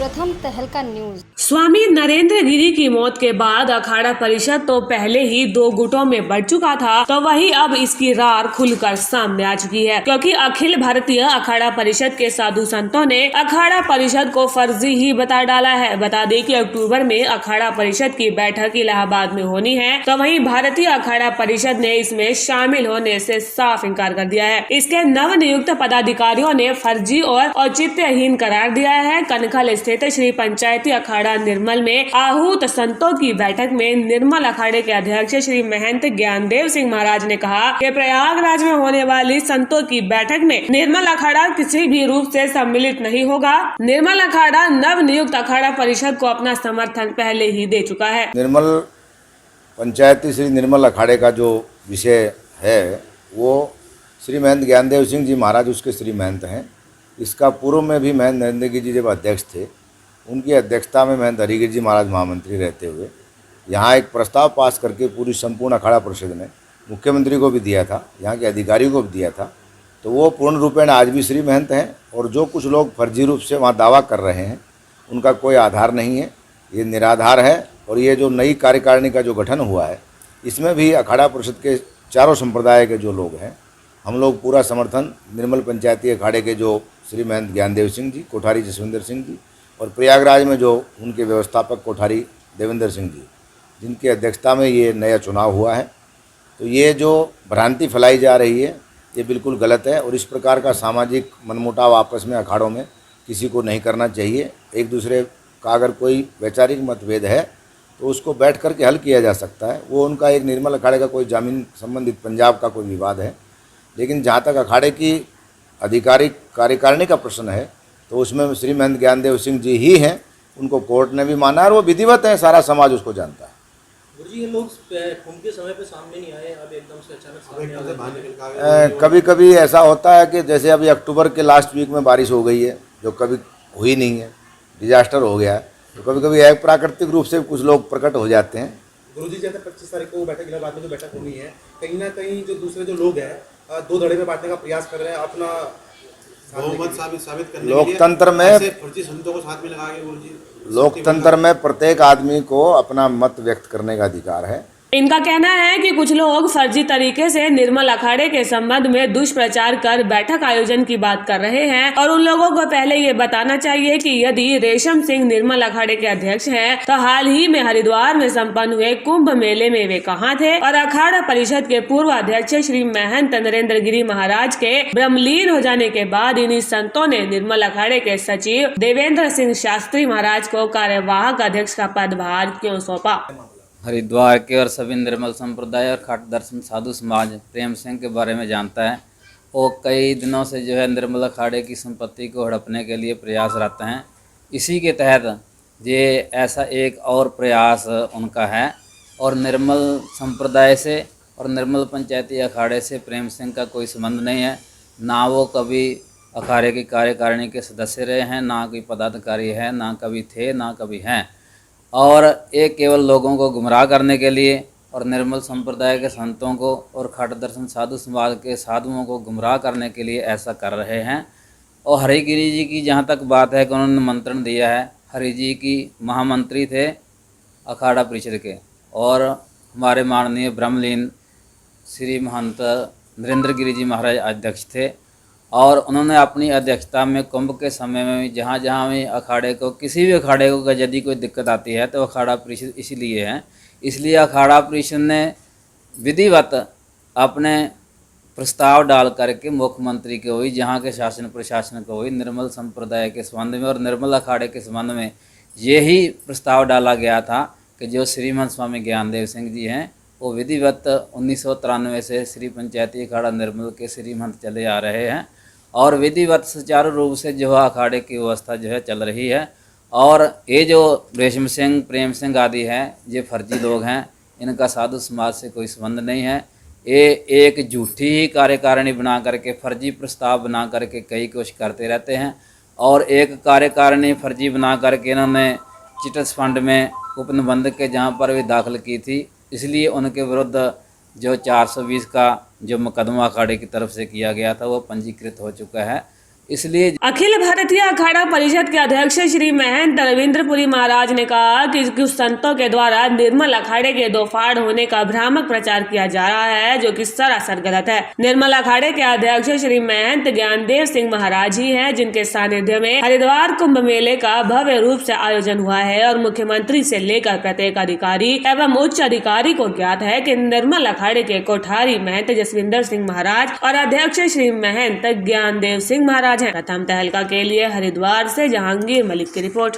प्रथम तहलका न्यूज। स्वामी नरेंद्र गिरी की मौत के बाद अखाड़ा परिषद तो पहले ही दो गुटों में बढ़ चुका था, तो वही अब इसकी रार खुलकर सामने आ चुकी है, क्योंकि अखिल भारतीय अखाड़ा परिषद के साधु संतों ने अखाड़ा परिषद को फर्जी ही बता डाला है। बता दें कि अक्टूबर में अखाड़ा परिषद की बैठक इलाहाबाद में होनी है, तो वहीं भारतीय अखाड़ा परिषद ने इसमें शामिल होने से साफ इनकार कर दिया है। इसके नव नियुक्त पदाधिकारियों ने फर्जी और औचित्यहीन करार दिया है। कनखल स्थित श्री पंचायती अखाड़ा निर्मल में आहूत संतों की बैठक में निर्मल अखाड़े के अध्यक्ष श्री महंत ज्ञानदेव सिंह महाराज ने कहा कि प्रयागराज में होने वाली संतों की बैठक में निर्मल अखाड़ा किसी भी रूप से सम्मिलित नहीं होगा। निर्मल अखाड़ा नव नियुक्त अखाड़ा परिषद को अपना समर्थन पहले ही दे चुका है। निर्मल पंचायती श्री निर्मल अखाड़े का जो विषय है वो श्री महंत ज्ञानदेव सिंह जी महाराज उसके श्री महंत हैं। इसका पूर्व में भी महंत नरेंद्र गिरी जी जब अध्यक्ष थे, उनकी अध्यक्षता में महंत हरिगिरी जी महाराज महामंत्री रहते हुए यहाँ एक प्रस्ताव पास करके पूरी संपूर्ण अखाड़ा परिषद ने मुख्यमंत्री को भी दिया था, यहाँ के अधिकारियों को भी दिया था। तो वो पूर्ण रूपेण आज भी श्री महंत हैं और जो कुछ लोग फर्जी रूप से वहाँ दावा कर रहे हैं उनका कोई आधार नहीं है, ये निराधार है। और ये जो नई कार्यकारिणी का जो गठन हुआ है इसमें भी अखाड़ा परिषद के चारों संप्रदाय के जो लोग हैं, हम लोग पूरा समर्थन निर्मल पंचायती अखाड़े के जो श्री महंत ज्ञानदेव सिंह जी, कोठारी जसविंदर सिंह जी और प्रयागराज में जो उनके व्यवस्थापक कोठारी देवेंद्र सिंह जी, जिनकी अध्यक्षता में ये नया चुनाव हुआ है, तो ये जो भ्रांति फैलाई जा रही है ये बिल्कुल गलत है। और इस प्रकार का सामाजिक मनमुटाव आपस में अखाड़ों में किसी को नहीं करना चाहिए। एक दूसरे का अगर कोई वैचारिक मतभेद है तो उसको बैठ करके हल किया जा सकता है। वो उनका एक निर्मल अखाड़े का कोई जमीन संबंधित पंजाब का कोई विवाद है, लेकिन जहाँ तक अखाड़े की आधिकारिक कार्यकारिणी का प्रश्न है तो उसमें श्री महंत ज्ञानदेव सिंह जी ही हैं। उनको कोर्ट ने भी माना और वो विधिवत हैं, सारा समाज उसको जानता है। गुरुजी, ये लोग कुंभ के समय पे सामने नहीं आए, अब एकदम से अचानक सामने आ गए। कभी कभी ऐसा होता है कि जैसे अभी अक्टूबर के लास्ट वीक में बारिश हो गई है जो कभी हुई नहीं है, डिजास्टर हो गया है, तो कभी कभी एक प्राकृतिक रूप से कुछ लोग प्रकट हो जाते हैं। गुरुजी, जैसे 25 तारीख को बैठक इलाहाबाद में जो बैठक होनी है, कहीं ना कहीं जो दूसरे जो लोग हैं दो धड़े में बांटने का प्रयास कर रहे हैं, अपना बहुमत साबित करने लोकतंत्र में फर्जी संतों को साथ में लगा के गुरुजी, लोकतंत्र में प्रत्येक आदमी को अपना मत व्यक्त करने का अधिकार है। इनका कहना है कि कुछ लोग फर्जी तरीके से निर्मल अखाड़े के संबंध में दुष्प्रचार कर बैठक आयोजन की बात कर रहे हैं और उन लोगों को पहले ये बताना चाहिए कि यदि रेशम सिंह निर्मल अखाड़े के अध्यक्ष हैं, तो हाल ही में हरिद्वार में संपन्न हुए कुंभ मेले में वे कहाँ थे। और अखाड़ा परिषद के पूर्व अध्यक्ष श्री महंत नरेंद्र गिरी महाराज के ब्रह्मलीन हो जाने के बाद इन्हीं संतों ने निर्मल अखाड़े के सचिव देवेंद्र सिंह शास्त्री महाराज को कार्यवाहक अध्यक्ष का पदभार क्यों सौंपा। हरिद्वार के और सभी निर्मल संप्रदाय और खाट दर्शन साधु समाज प्रेम सिंह के बारे में जानता है। वो कई दिनों से जो है निर्मल अखाड़े की संपत्ति को हड़पने के लिए प्रयासरत हैं। इसी के तहत ये ऐसा एक और प्रयास उनका है। और निर्मल संप्रदाय से और निर्मल पंचायती अखाड़े से प्रेम सिंह का कोई संबंध नहीं है। ना वो कभी अखाड़े की कार्यकारिणी के सदस्य रहे हैं, ना कोई पदाधिकारी है, ना कभी थे, ना कभी हैं। और एक केवल लोगों को गुमराह करने के लिए और निर्मल संप्रदाय के संतों को और खाट दर्शन साधु समाज के साधुओं को गुमराह करने के लिए ऐसा कर रहे हैं। और हरिगिरी जी की जहाँ तक बात है कि उन्होंने निमंत्रण दिया है, हरि जी की महामंत्री थे अखाड़ा परिषद के और हमारे माननीय ब्रह्मलीन श्री महंत नरेंद्र गिरी जी महाराज अध्यक्ष थे। और उन्होंने अपनी अध्यक्षता में कुंभ के समय में जहाँ जहाँ भी अखाड़े को किसी भी अखाड़े को यदि कोई दिक्कत आती है तो अखाड़ा परिषद इसीलिए है। इसलिए अखाड़ा परिषद ने विधिवत अपने प्रस्ताव डाल करके मुख्यमंत्री को हुई, जहाँ के शासन प्रशासन को हुई, निर्मल संप्रदाय के संबंध में और निर्मल अखाड़े के संबंध में यही प्रस्ताव डाला गया था कि जो श्रीमंत स्वामी ज्ञानदेव सिंह जी हैं वो विधिवत 1993 से श्री पंचायती अखाड़ा निर्मल के श्रीमंत चले आ रहे हैं और विधिवत सुचारू रूप से जो है अखाड़े की व्यवस्था जो है चल रही है। और ये जो रेशम सिंह, प्रेम सिंह आदि हैं, ये फर्जी लोग हैं, इनका साधु समाज से कोई संबंध नहीं है। ये एक झूठी ही कार्यकारिणी बना करके, फर्जी प्रस्ताव बना करके कई कुछ करते रहते हैं। और एक कार्यकारिणी फर्जी बना करके इन्होंने चिटस फंड में उपनिबंधक के जहाँ पर भी दाखिल की थी, इसलिए उनके विरुद्ध जो 420 का जो मुकदमा अखाड़े की तरफ से किया गया था वो पंजीकृत हो चुका है। इसलिए अखिल भारतीय अखाड़ा परिषद के अध्यक्ष श्री महंत रविंद्रपुरी महाराज ने कहा कि कुछ संतों के द्वारा निर्मल अखाड़े के दो फाड़ होने का भ्रामक प्रचार किया जा रहा है, जो कि सरासर गलत है। निर्मल अखाड़े के अध्यक्ष श्री महंत ज्ञानदेव सिंह महाराज ही हैं, जिनके सानिध्य में हरिद्वार कुंभ मेले का भव्य रूप से आयोजन हुआ है और मुख्यमंत्री से लेकर प्रत्येक अधिकारी एवं उच्च अधिकारी को ज्ञात है कि निर्मल अखाड़े के कोठारी महंत जसविंदर सिंह महाराज और अध्यक्ष श्री महंत ज्ञानदेव सिंह महाराज हैं। प्रथम तहलका के लिए हरिद्वार से जहांगीर मलिक की रिपोर्ट।